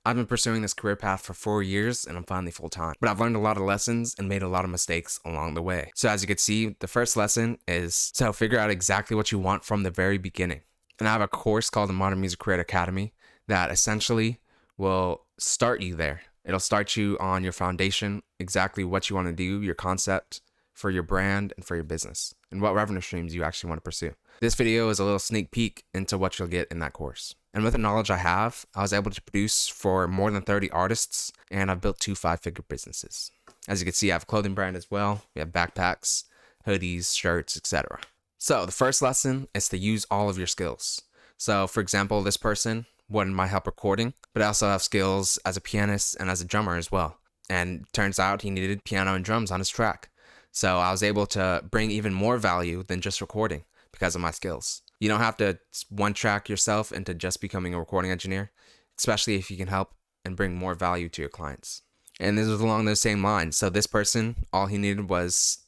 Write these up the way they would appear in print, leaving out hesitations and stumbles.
I've been pursuing this career path for 4 years and I'm finally full time. But I've learned a lot of lessons and made a lot of mistakes along the way. So as you can see, the first lesson is to figure out exactly what you want from the very beginning. And I have a course called the Modern Music Career Academy that essentially will start you there. It'll start you on your foundation, exactly what you want to do, your concept for your brand and for your business, and what revenue streams you actually want to pursue. This video is a little sneak peek into what you'll get in that course. And with the knowledge I have, I was able to produce for more than 30 artists, and I've built 2 5-figure businesses. As you can see, I have a clothing brand as well. We have backpacks, hoodies, shirts, etc. So the first lesson is to use all of your skills. So for example, this person wanted my help recording, but I also have skills as a pianist and as a drummer as well. And turns out he needed piano and drums on his track. So I was able to bring even more value than just recording because of my skills. You don't have to one-track yourself into just becoming a recording engineer, especially if you can help and bring more value to your clients. And this was along those same lines. So this person, all he needed was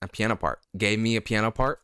a piano part. Gave me a piano part,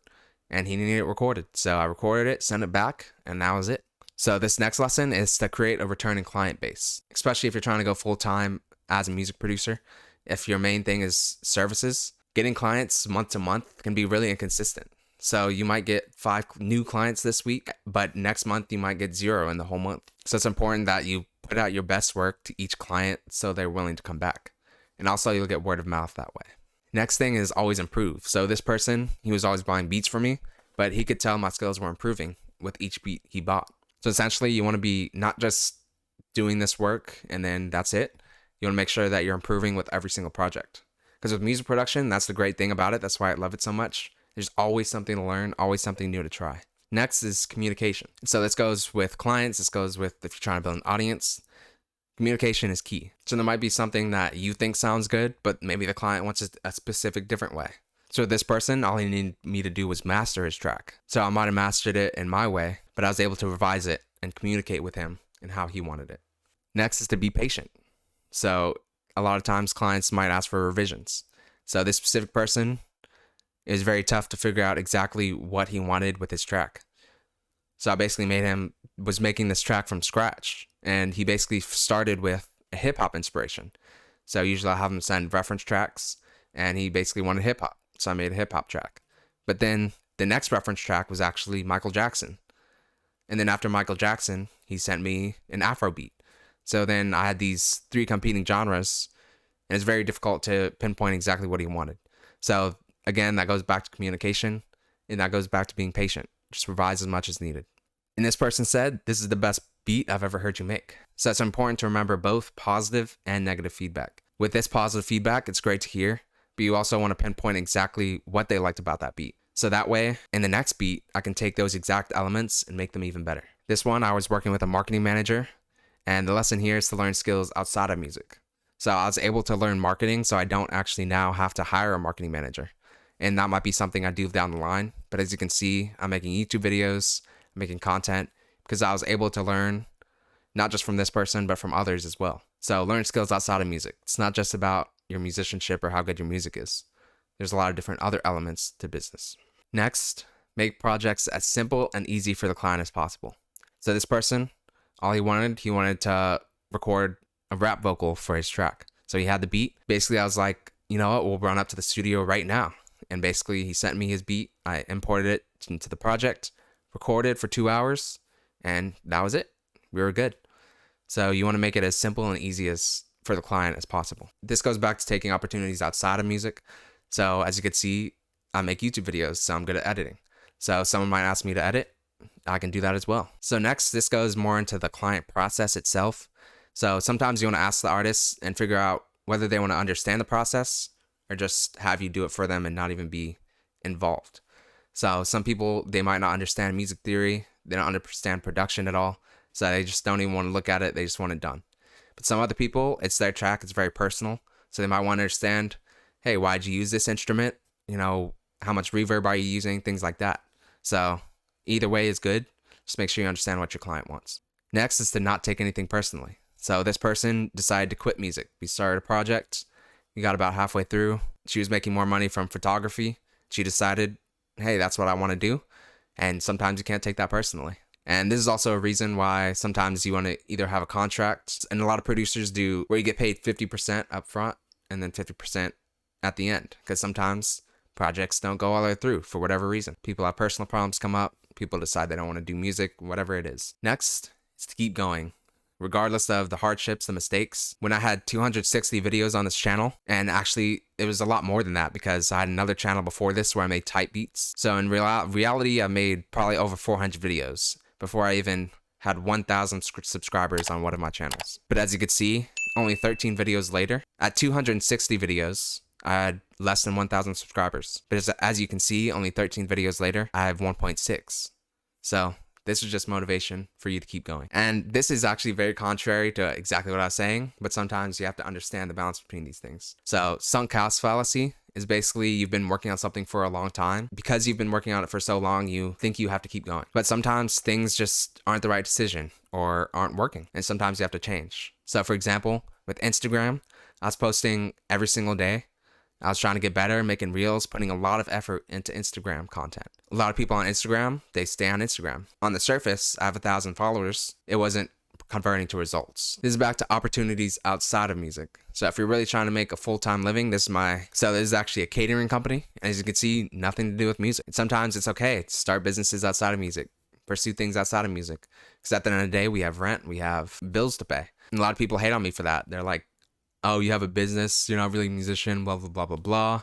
and he needed it recorded. So I recorded it, sent it back, and that was it. So this next lesson is to create a returning client base, especially if you're trying to go full-time as a music producer. If your main thing is services, getting clients month to month can be really inconsistent. So you might get 5 new clients this week, but next month you might get 0 in the whole month. So it's important that you put out your best work to each client so they're willing to come back. And also you'll get word of mouth that way. Next thing is always improve. So this person, he was always buying beats for me, but he could tell my skills were improving with each beat he bought. So essentially you want to be not just doing this work and then that's it. You want to make sure that you're improving with every single project. Because with music production, that's the great thing about it. That's why I love it so much. There's always something to learn, always something new to try. Next is communication. So this goes with clients. This goes with if you're trying to build an audience. Communication is key. So there might be something that you think sounds good, but maybe the client wants it a specific different way. So with this person, all he needed me to do was master his track. So I might have mastered it in my way, but I was able to revise it and communicate with him and how he wanted it. Next is to be patient. So a lot of times clients might ask for revisions. So this specific person, it was very tough to figure out exactly what he wanted with his track. So I basically was making this track from scratch. And he basically started with a hip hop inspiration. So usually I have him send reference tracks and he basically wanted hip hop. So I made a hip hop track. But then the next reference track was actually Michael Jackson. And then after Michael Jackson, he sent me an Afrobeat. So then I had these 3 competing genres and it's very difficult to pinpoint exactly what he wanted. So again, that goes back to communication, and that goes back to being patient. Just revise as much as needed. And this person said, this is the best beat I've ever heard you make. So it's important to remember both positive and negative feedback. With this positive feedback, it's great to hear, but you also want to pinpoint exactly what they liked about that beat. So that way, in the next beat, I can take those exact elements and make them even better. This one, I was working with a marketing manager, and the lesson here is to learn skills outside of music. So I was able to learn marketing, so I don't actually now have to hire a marketing manager. And that might be something I do down the line. But as you can see, I'm making YouTube videos, I'm making content because I was able to learn not just from this person, but from others as well. So learn skills outside of music. It's not just about your musicianship or how good your music is. There's a lot of different other elements to business. Next, make projects as simple and easy for the client as possible. So this person, all he wanted to record a rap vocal for his track. So he had the beat. Basically, I was like, you know what, we'll run up to the studio right now. And basically, he sent me his beat. I imported it into the project, recorded for 2 hours, and that was it. We were good. So you want to make it as simple and easy as for the client as possible. This goes back to taking opportunities outside of music. So as you can see, I make YouTube videos, so I'm good at editing. So someone might ask me to edit, I can do that as well. So next, this goes more into the client process itself. So sometimes you want to ask the artists and figure out whether they want to understand the process or just have you do it for them and not even be involved. So some people, they might not understand music theory. They don't understand production at all. So they just don't even want to look at it. They just want it done. But some other people, it's their track. It's very personal. So they might want to understand, hey, why'd you use this instrument? You know, how much reverb are you using? Things like that. So either way is good. Just make sure you understand what your client wants. Next is to not take anything personally. So this person decided to quit music. We started a project. We got about halfway through. She was making more money from photography. She decided, hey, that's what I want to do. And sometimes you can't take that personally. And this is also a reason why sometimes you want to either have a contract, and a lot of producers do, where you get paid 50% up front and then 50% at the end. Because sometimes projects don't go all the way through for whatever reason. People have personal problems come up. People decide they don't want to do music, whatever it is. Next is to keep going. Regardless of the hardships, the mistakes. When I had 260 videos on this channel, and actually it was a lot more than that because I had another channel before this where I made type beats. So in reality, I made probably over 400 videos before I even had 1,000 subscribers on one of my channels. But as you can see, only 13 videos later, at 260 videos, I had less than 1,000 subscribers. But as you can see, only 13 videos later, I have 1.6. So this is just motivation for you to keep going. And this is actually very contrary to exactly what I was saying, but sometimes you have to understand the balance between these things. So sunk cost fallacy is basically you've been working on something for a long time. Because you've been working on it for so long, you think you have to keep going. But sometimes things just aren't the right decision or aren't working. And sometimes you have to change. So for example, with Instagram, I was posting every single day. I was trying to get better, making reels, putting a lot of effort into Instagram content. A lot of people on Instagram, they stay on Instagram. On the surface, I have 1,000 followers. It wasn't converting to results. This is back to opportunities outside of music. So if you're really trying to make a full-time living, this is actually a catering company. And as you can see, nothing to do with music. And sometimes it's okay to start businesses outside of music, pursue things outside of music. Because at the end of the day, we have rent, we have bills to pay. And a lot of people hate on me for that. They're like, oh, you have a business, you're not really a musician, blah, blah, blah, blah, blah,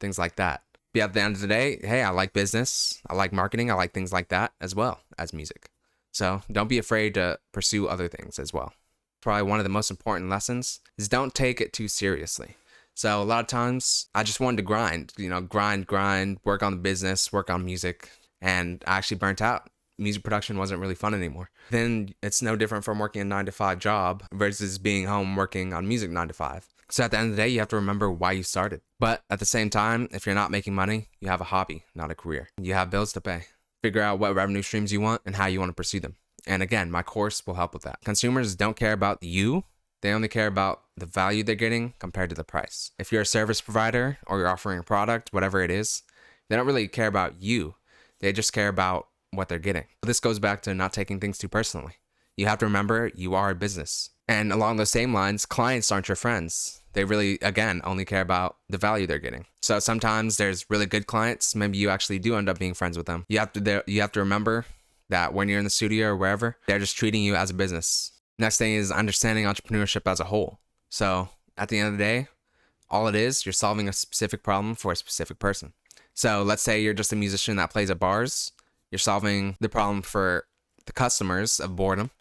things like that. But at the end of the day, hey, I like business, I like marketing, I like things like that as well as music. So don't be afraid to pursue other things as well. Probably one of the most important lessons is don't take it too seriously. So a lot of times I just wanted to grind, work on the business, work on music, and I actually burnt out. Music production wasn't really fun anymore. Then it's no different from working a 9-to-5 job versus being home working on music 9 to 5. So at the end of the day, you have to remember why you started. But at the same time, if you're not making money, you have a hobby, not a career. You have bills to pay. Figure out what revenue streams you want and how you want to pursue them. And again, my course will help with that. Consumers don't care about you. They only care about the value they're getting compared to the price. If you're a service provider or you're offering a product, whatever it is, they don't really care about you. They just care about what they're getting. This goes back to not taking things too personally. You have to remember you are a business. And along those same lines, clients aren't your friends. They really, again, only care about the value they're getting. So sometimes there's really good clients. Maybe you actually do end up being friends with them. You have to remember that when you're in the studio or wherever, they're just treating you as a business. Next thing is understanding entrepreneurship as a whole. So at the end of the day, all it is, you're solving a specific problem for a specific person. So let's say you're just a musician that plays at bars. You're solving the problem for the customers of boredom,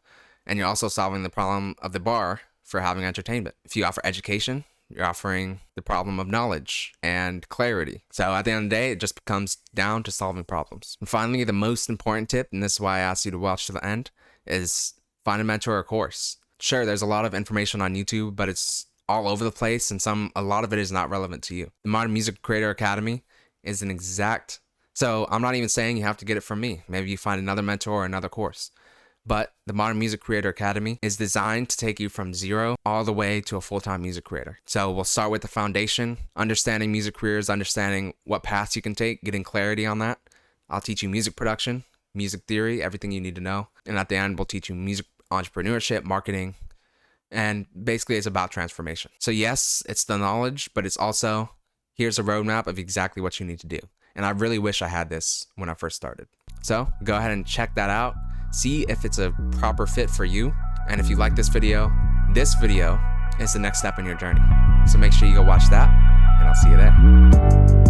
and you're also solving the problem of the bar for having entertainment. If you offer education, you're offering the problem of knowledge and clarity. So at the end of the day, it just comes down to solving problems. And finally, the most important tip, and this is why I asked you to watch to the end, is find a mentor or course. Sure, there's a lot of information on YouTube, but it's all over the place, and a lot of it is not relevant to you. The Modern Music Creator Academy is so I'm not even saying you have to get it from me. Maybe you find another mentor or another course. But the Modern Music Creator Academy is designed to take you from zero all the way to a full-time music creator. So we'll start with the foundation, understanding music careers, understanding what paths you can take, getting clarity on that. I'll teach you music production, music theory, everything you need to know. And at the end, we'll teach you music entrepreneurship, marketing, and basically it's about transformation. So yes, it's the knowledge, but it's also, here's a roadmap of exactly what you need to do. And I really wish I had this when I first started. So go ahead and check that out. See if it's a proper fit for you. And if you like this video is the next step in your journey. So make sure you go watch that, and I'll see you there.